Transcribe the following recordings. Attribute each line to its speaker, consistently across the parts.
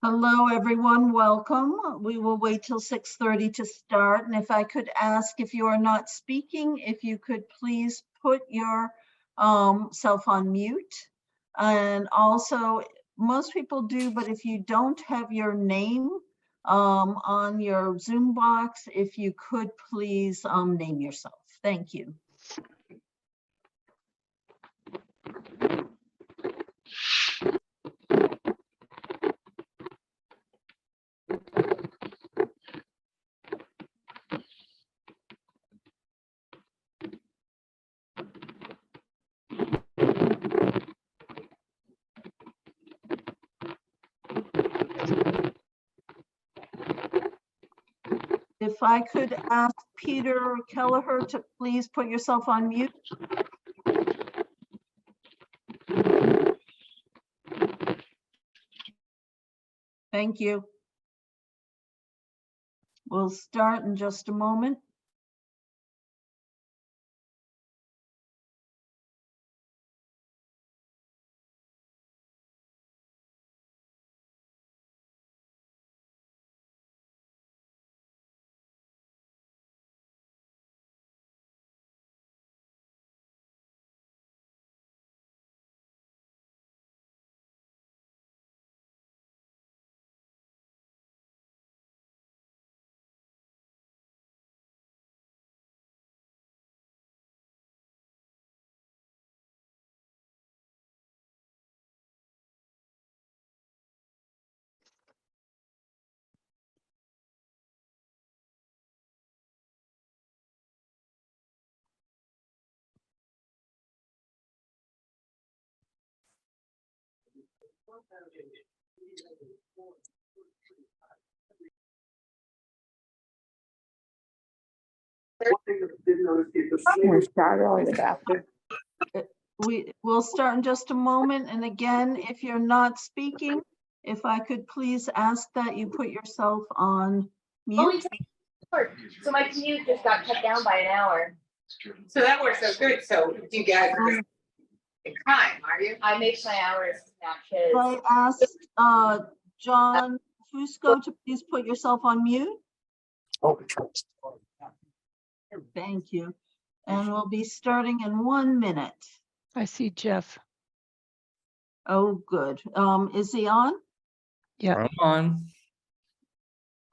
Speaker 1: Hello, everyone. Welcome. We will wait till 6:30 to start. And if I could ask, if you are not speaking, if you could please put your self on mute. And also, most people do, but if you don't have your name on your Zoom box, if you could please name yourself. Thank you. If I could ask Peter Kelleher to please put yourself on mute. Thank you. We'll start in just a moment. We'll start in just a moment. And again, if you're not speaking, if I could please ask that you put yourself on mute.
Speaker 2: So my commute just got cut down by an hour.
Speaker 3: So that works out good. So you guys are in time, are you?
Speaker 2: I make my hours matches.
Speaker 1: I asked John Fusco to please put yourself on mute.
Speaker 4: Oh.
Speaker 1: Thank you. And we'll be starting in 1 minute.
Speaker 5: I see Jeff.
Speaker 1: Oh, good. Is he on?
Speaker 5: Yeah.
Speaker 4: I'm on.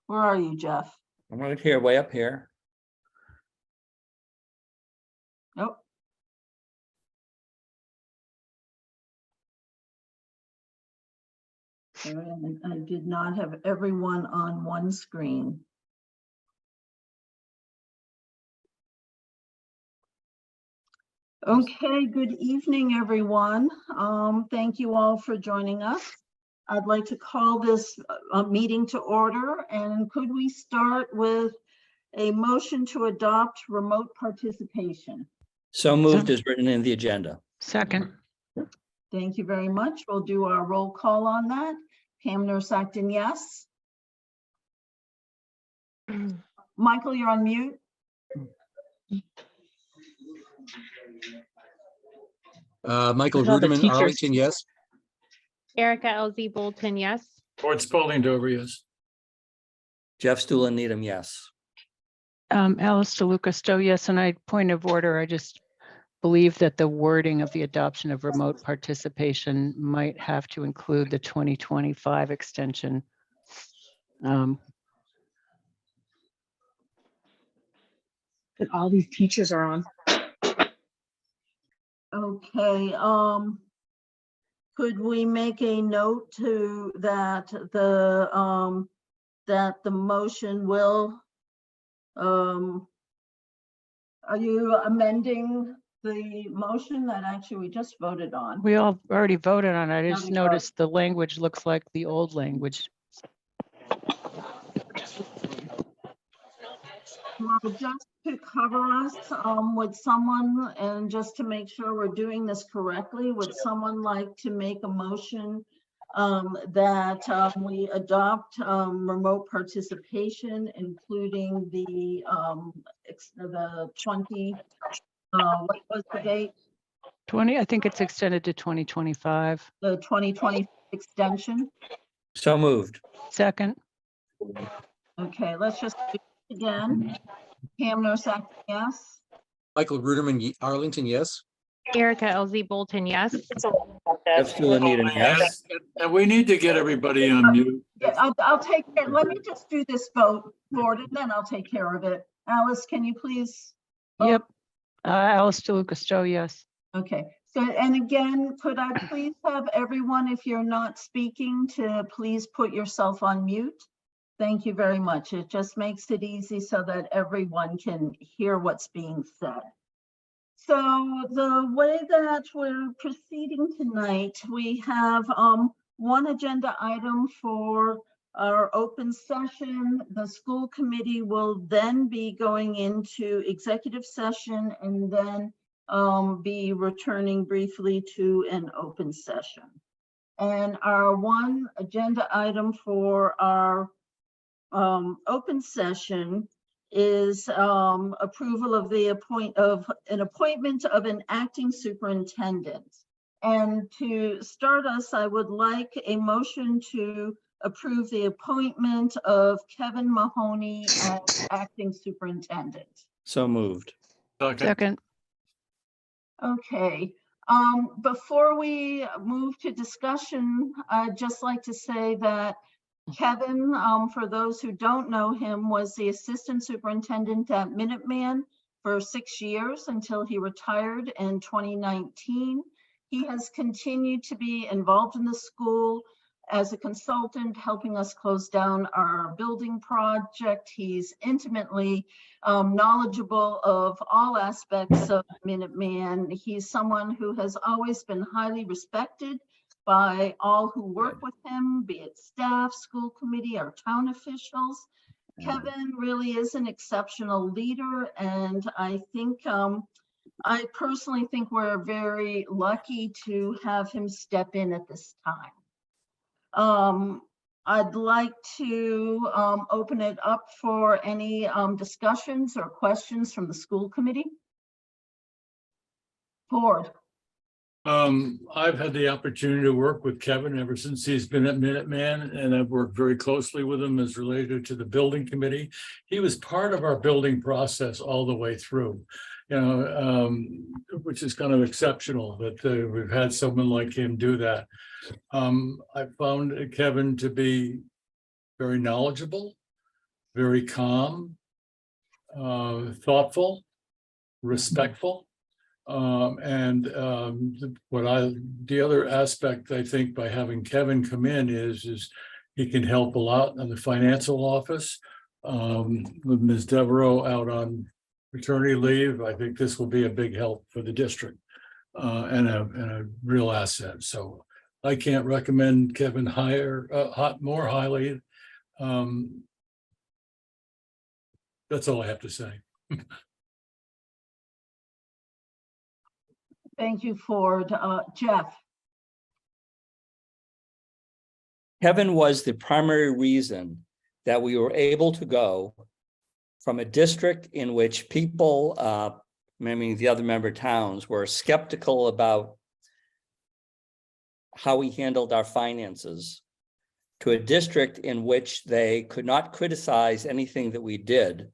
Speaker 1: Where are you, Jeff?
Speaker 4: I'm right here, way up here.
Speaker 1: Nope. I did not have everyone on one screen. Okay, good evening, everyone. Thank you all for joining us. I'd like to call this meeting to order, and could we start with a motion to adopt remote participation?
Speaker 4: So moved as written in the agenda.
Speaker 5: Second.
Speaker 1: Thank you very much. We'll do our roll call on that. Pam Nurse-Acton, yes. Michael, you're on mute.
Speaker 6: Michael Ruderman, Arlington, yes.
Speaker 7: Erica LZ Bolton, yes.
Speaker 6: Ford Spalding, Dover, yes.
Speaker 4: Jeff Stuland Needham, yes.
Speaker 5: Alice DeLuca Stowe, yes. And point of order, I just believe that the wording of the adoption of remote participation might have to include the 2025 extension.
Speaker 8: That all these teachers are on.
Speaker 1: Okay, could we make a note to that the motion will, are you amending the motion that actually we just voted on?
Speaker 5: We all already voted on it. I just noticed the language looks like the old language.
Speaker 1: Well, just to cover us, would someone, and just to make sure we're doing this correctly, would someone like to make a motion that we adopt remote participation, including the 20, what was the date?
Speaker 5: 20, I think it's extended to 2025.
Speaker 1: The 2020 extension?
Speaker 4: So moved.
Speaker 5: Second,
Speaker 1: Okay, let's just do it again. Pam Nosak, yes.
Speaker 6: Michael Ruderman, Arlington, yes.
Speaker 7: Erica LZ Bolton, yes.
Speaker 4: Jeff Stulen Needham, yes.
Speaker 6: And we need to get everybody on mute.
Speaker 1: Yeah, I'll take care. Let me just do this vote for it and then I'll take care of it. Alice, can you please?
Speaker 5: yep. Alice DeLuca Stowe, yes.
Speaker 1: Okay, so, and again, could I please have everyone, if you're not speaking, to please put yourself on mute? Thank you very much. It just makes it easy so that everyone can hear what's being said. So the way that we're proceeding tonight, we have one agenda item for our open session. The school committee will then be going into executive session and then be returning briefly to an open session. And our one agenda item for our open session is approval of the appointment of an acting superintendent. And to start us, I would like a motion to approve the appointment of Kevin Mahoney as acting superintendent.
Speaker 4: So moved.
Speaker 5: Second,
Speaker 1: Okay, before we move to discussion, I'd just like to say that Kevin, for those who don't know him, was the assistant superintendent at Minuteman for 6 years until he retired in 2019. He has continued to be involved in the school as a consultant, helping us close down our building project. He's intimately knowledgeable of all aspects of Minuteman. He's someone who has always been highly respected by all who work with him, be it staff, school committee, or town officials. Kevin really is an exceptional leader, and I think, I personally think we're very lucky to have him step in at this time. I'd like to open it up for any discussions or questions from the school committee. Board.
Speaker 6: I've had the opportunity to work with Kevin ever since he's been at Minuteman, and I've worked very closely with him as related to the building committee. He was part of our building process all the way through, which is kind of exceptional that we've had someone like him do that. I found Kevin to be very knowledgeable, very calm, thoughtful, respectful. The other aspect, I think, by having Kevin come in is he can help a lot in the financial office. With Ms. Devereaux out on maternity leave, I think this will be a big help for the district and a real asset. So I can't recommend Kevin more highly. That's all I have to say.
Speaker 1: Thank you, Ford. Jeff.
Speaker 4: Kevin was the primary reason that we were able to go from a district in which people, meaning the other member towns, were skeptical about how we handled our finances, to a district in which they could not criticize anything that we did,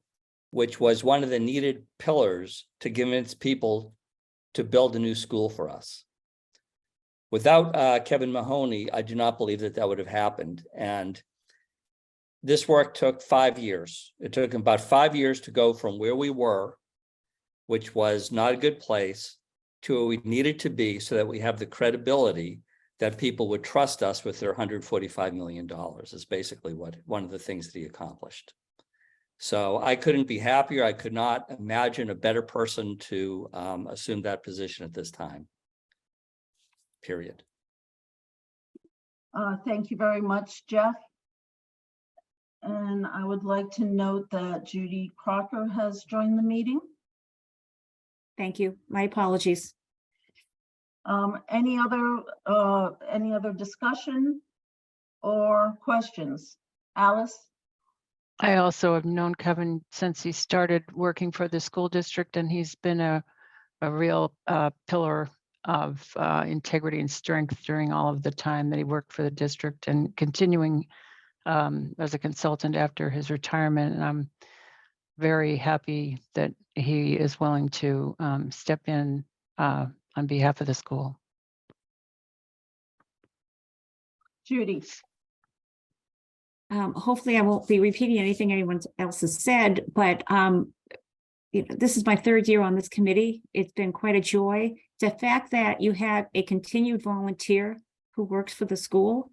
Speaker 4: which was one of the needed pillars to convince people to build a new school for us. Without Kevin Mahoney, I do not believe that that would have happened. And this work took 5 years. It took about 5 years to go from where we were, which was not a good place, to where we needed to be so that we have the credibility that people would trust us with their $145 million is basically one of the things that he accomplished. So I couldn't be happier. I could not imagine a better person to assume that position at this time. Period.
Speaker 1: Thank you very much, Jeff. And I would like to note that Judy Crocker has joined the meeting.
Speaker 8: Thank you. My apologies.
Speaker 1: Any other discussion or questions? Alice?
Speaker 5: I also have known Kevin since he started working for the school district, and he's been a real pillar of integrity and strength during all of the time that he worked for the district and continuing as a consultant after his retirement. And I'm very happy that he is willing to step in on behalf of the school.
Speaker 1: Judy.
Speaker 8: Hopefully I won't be repeating anything anyone else has said, but this is my third year on this committee. It's been quite a joy. The fact that you have a continued volunteer who works for the school,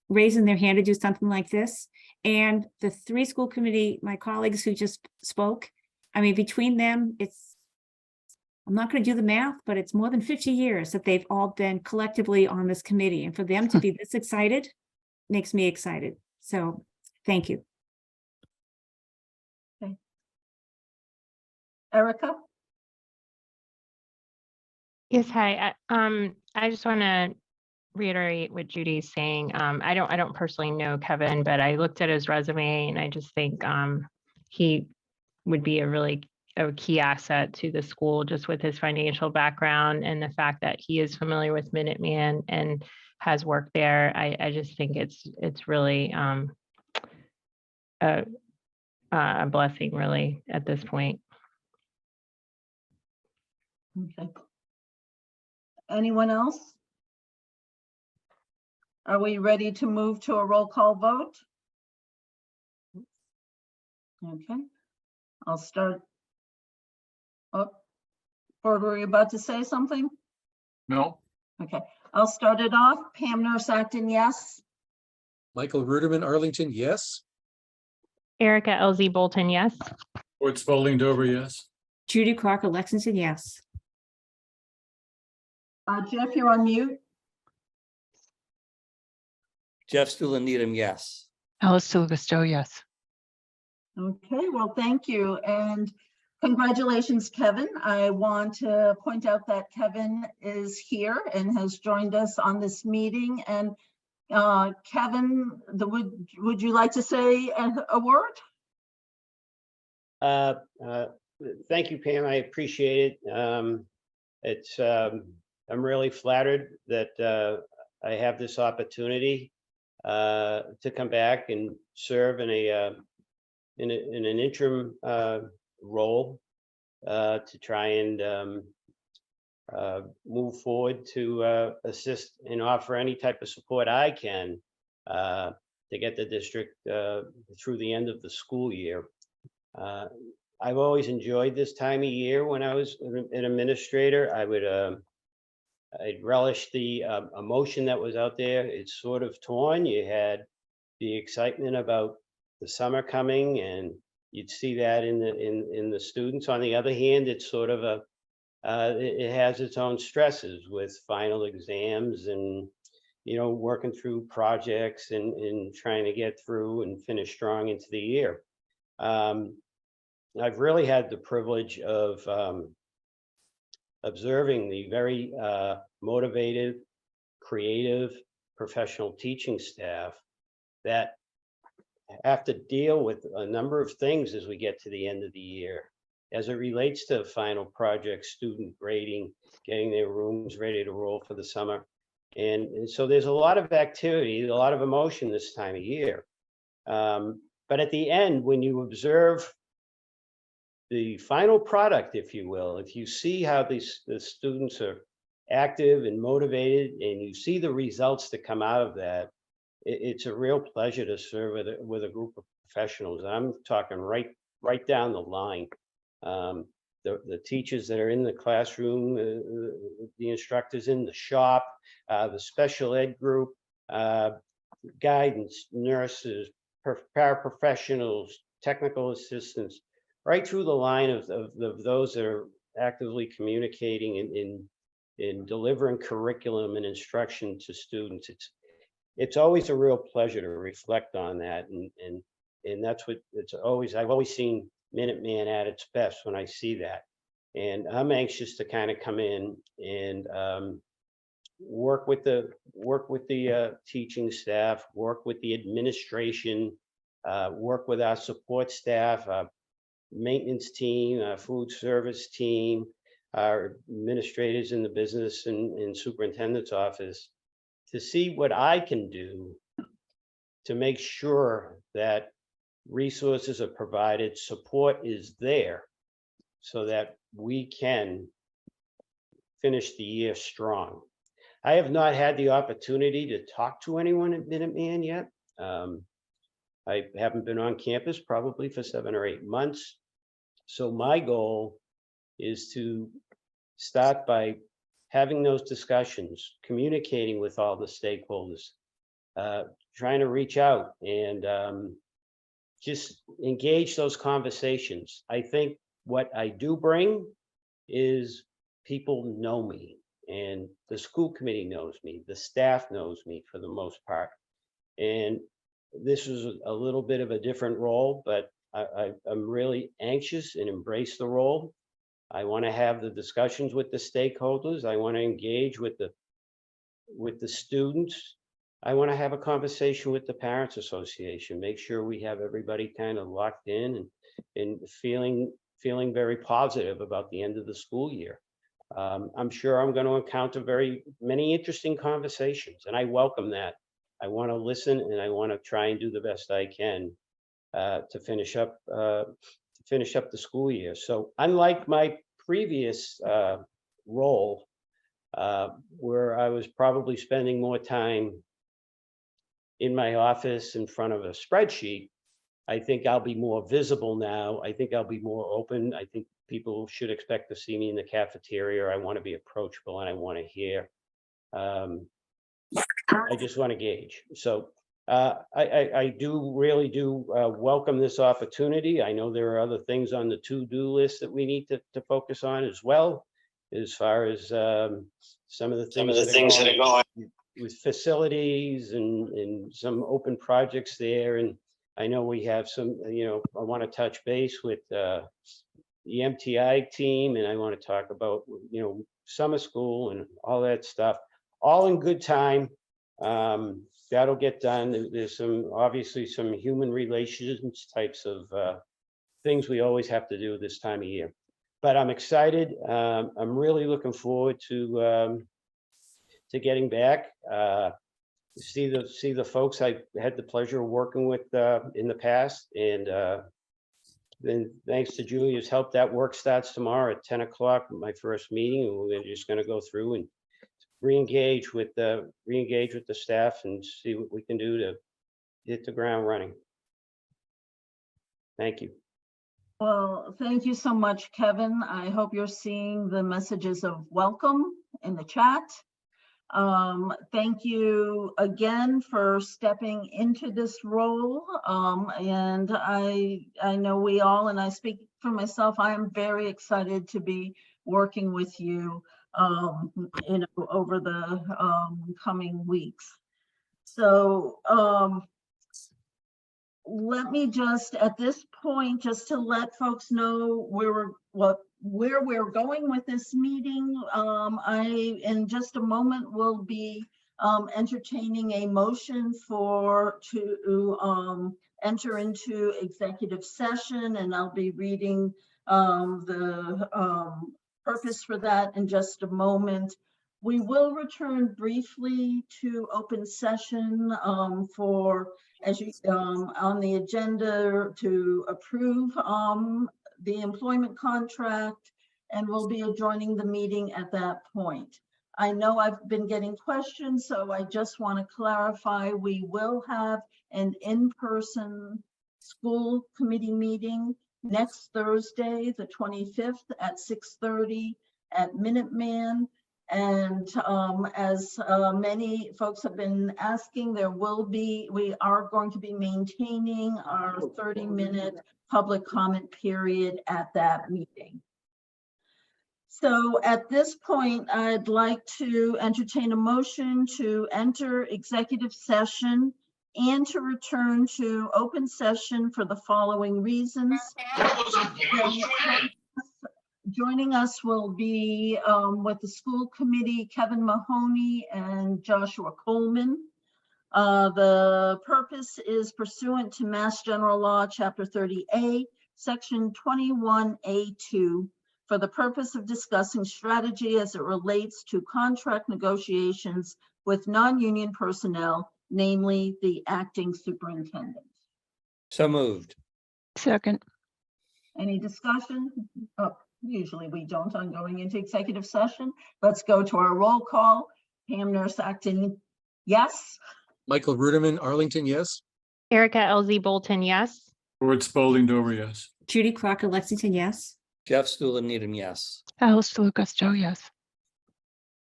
Speaker 8: raising their hand to do something like this, and the 3 school committee, my colleagues who just spoke, I mean, between them, I'm not going to do the math, but it's more than 50 years that they've all been collectively on this committee, and for them to be this excited makes me excited. So thank you.
Speaker 1: Erica?
Speaker 7: Yes, hi. I just want to reiterate what Judy's saying. I don't personally know Kevin, but I looked at his resume and I just think he would be a key asset to the school, just with his financial background and the fact that he is familiar with Minuteman and has worked there. I just think it's really a blessing, really, at this point.
Speaker 1: Okay. Anyone else? Are we ready to move to a roll call vote? Okay, I'll start. Oh, Bert, were you about to say something?
Speaker 6: No.
Speaker 1: Okay, I'll start it off. Pam Nurse Acton, yes.
Speaker 9: Michael Ruderman, Arlington, yes.
Speaker 7: Erica LZ Bolton, yes.
Speaker 6: Ford Spalding Dover, yes.
Speaker 8: Judy Crocker Lexington, yes.
Speaker 1: Jeff, you're on mute.
Speaker 4: Jeff Stuland Needham, yes.
Speaker 5: Alice DeLucasto, yes.
Speaker 1: Okay, well, thank you. And congratulations, Kevin. I want to point out that Kevin is here and has joined us on this meeting. And Kevin, would you like to say a word?
Speaker 10: Thank you, Pam. I appreciate it. I'm really flattered that I have this opportunity to come back and serve in an interim role to try and move forward to assist and offer any type of support I can to get the district through the end of the school year. I've always enjoyed this time of year. When I was an administrator, I'd relish the emotion that was out there. It's sort of torn. You had the excitement about the summer coming, and you'd see that in the students. On the other hand, it's sort of it has its own stresses with final exams and working through projects and trying to get through and finish strong into the year. I've really had the privilege of observing the very motivated, creative, professional teaching staff that have to deal with a number of things as we get to the end of the year, as it relates to final projects, student grading, getting their rooms ready to roll for the summer. And so there's a lot of activity, a lot of emotion this time of year. But at the end, when you observe the final product, if you will, if you see how the students are active and motivated, and you see the results that come out of that, it's a real pleasure to serve with a group of professionals. I'm talking right down the line. The teachers that are in the classroom, the instructors in the shop, the special ed group, guidance, nurses, paraprofessionals, technical assistants, right through the line of those that are actively communicating in delivering curriculum and instruction to students. It's always a real pleasure to reflect on that, and that's what I've always seen Minuteman at its best when I see that. And I'm anxious to kind of come in and work with the teaching staff, work with the administration, work with our support staff, maintenance team, food service team, our administrators in the business and superintendent's office to see what I can do to make sure that resources are provided, support is there, so that we can finish the year strong. I have not had the opportunity to talk to anyone at Minuteman yet. I haven't been on campus probably for 7 or 8 months. So my goal is to start by having those discussions, communicating with all the stakeholders, trying to reach out and just engage those conversations. I think what I do bring is people know me, and the school committee knows me, the staff knows me for the most part. And this is a little bit of a different role, but I'm really anxious and embrace the role. I want to have the discussions with the stakeholders. I want to engage with the students. I want to have a conversation with the Parents Association, make sure we have everybody kind of locked in and feeling very positive about the end of the school year. I'm sure I'm going to encounter very many interesting conversations, and I welcome that. I want to listen, and I want to try and do the best I can to finish up the school year. So unlike my previous role, where I was probably spending more time in my office in front of a spreadsheet, I think I'll be more visible now. I think I'll be more open. I think people should expect to see me in the cafeteria. I want to be approachable, and I want to hear. I just want to gauge. So I really do welcome this opportunity. I know there are other things on the to-do list that we need to focus on as well, as far as some of the things that are going with facilities and some open projects there. And I know we have some, I want to touch base with the MTI team, and I want to talk about, summer school and all that stuff, all in good time. That'll get done. There's obviously some human relations types of things we always have to do this time of year. But I'm excited. I'm really looking forward to getting back. See the folks I had the pleasure of working with in the past, and then thanks to Julia's help, that work starts tomorrow at 10 o'clock. My first meeting, and we're just going to go through and re-engage with the staff and see what we can do to hit the ground running. Thank you.
Speaker 1: Well, thank you so much, Kevin. I hope you're seeing the messages of welcome in the chat. Thank you again for stepping into this role. And I know we all, and I speak for myself, I am very excited to be working with you over the coming weeks. So let me just at this point, just to let folks know where we're going with this meeting. I in just a moment will be entertaining a motion to enter into executive session, and I'll be reading the purpose for that in just a moment. We will return briefly to open session for, as you on the agenda, to approve the employment contract, and we'll be adjourning the meeting at that point. I know I've been getting questions, so I just want to clarify, we will have an in-person school committee meeting next Thursday, the 25th at 6:30 at Minuteman. And as many folks have been asking, we are going to be maintaining our 30-minute public comment period at that meeting. So at this point, I'd like to entertain a motion to enter executive session and to return to open session for the following reasons. Joining us will be with the school committee, Kevin Mahoney and Joshua Coleman. The purpose is pursuant to Mass General Law, Chapter 30A, Section 21A2, for the purpose of discussing strategy as it relates to contract negotiations with non-union personnel, namely the acting superintendent.
Speaker 4: So moved.
Speaker 5: Second,
Speaker 1: Any discussion? Oh, usually we don't on going into executive session. Let's go to our roll call. Pam Nurse Acton, yes.
Speaker 9: Michael Ruderman, Arlington, yes.
Speaker 7: Erica LZ Bolton, yes.
Speaker 6: Gord Spalding Dover, yes.
Speaker 8: Judy Crocker, Lexington, yes.
Speaker 4: Jeff Stuland Needham, yes.
Speaker 5: Alice DeLucas, Joe, yes.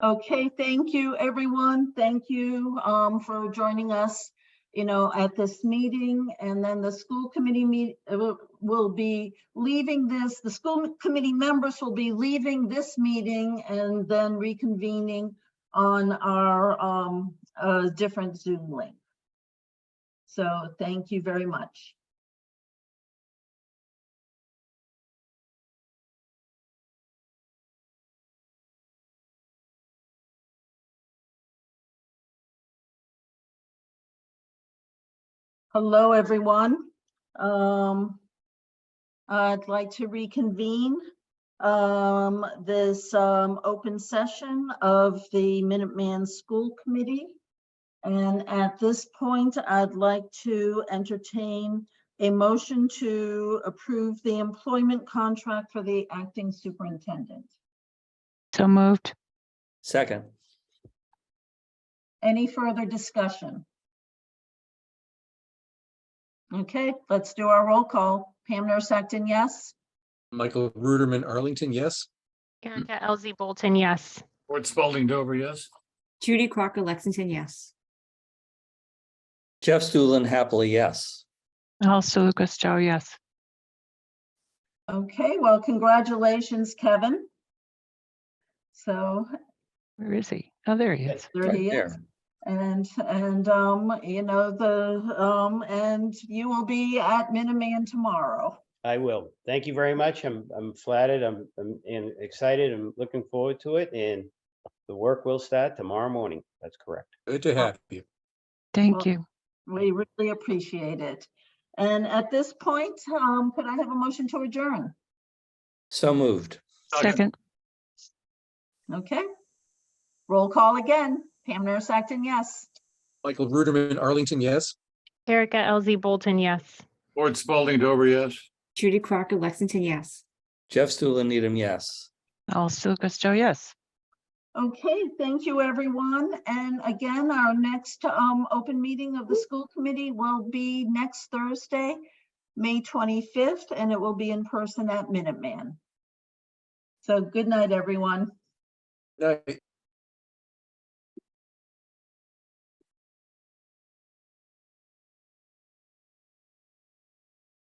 Speaker 1: Okay, thank you, everyone. Thank you for joining us, at this meeting. And then the school committee will be leaving this. The school committee members will be leaving this meeting and then reconvening on our different Zoom link. So thank you very much. Hello, everyone. I'd like to reconvene this open session of the Minuteman School Committee. And at this point, I'd like to entertain a motion to approve the employment contract for the acting superintendent.
Speaker 5: So moved.
Speaker 4: Second.
Speaker 1: Any further discussion? Okay, let's do our roll call. Pam Nurse Acton, yes.
Speaker 9: Michael Ruderman, Arlington, yes.
Speaker 7: Erica LZ Bolton, yes.
Speaker 6: Gord Spalding Dover, yes.
Speaker 8: Judy Crocker, Lexington, yes.
Speaker 4: Jeff Stuland happily, yes.
Speaker 5: Alice DeLucas, Joe, yes.
Speaker 1: Okay, well, congratulations, Kevin. So
Speaker 5: Where is he? Oh, there he is.
Speaker 1: there
Speaker 4: Right
Speaker 1: he is.
Speaker 4: there.
Speaker 1: And and you will be at Minuteman tomorrow.
Speaker 10: I will. Thank you very much. I'm flattered. I'm and excited. I'm looking forward to it, and the work will start tomorrow morning. That's correct.
Speaker 9: Good to have you.
Speaker 5: Thank
Speaker 1: Well,
Speaker 5: you.
Speaker 1: We really appreciate it. And at this point, could I have a motion to adjourn?
Speaker 4: So moved.
Speaker 5: Second,
Speaker 1: Okay. Roll call again. Pam Nurse Acton, yes.
Speaker 9: Michael Ruderman, Arlington, yes.
Speaker 7: Erica LZ Bolton, yes.
Speaker 6: Gord Spalding Dover, yes.
Speaker 8: Judy Crocker, Lexington, yes.
Speaker 4: Jeff Stuland Needham, yes.
Speaker 5: Alice DeLucas, Joe, yes.
Speaker 1: Okay, thank you, everyone. And again, our next open meeting of the school committee will be next Thursday, May 25th, and it will be in person at Minuteman. So good night, everyone.
Speaker 9: Night.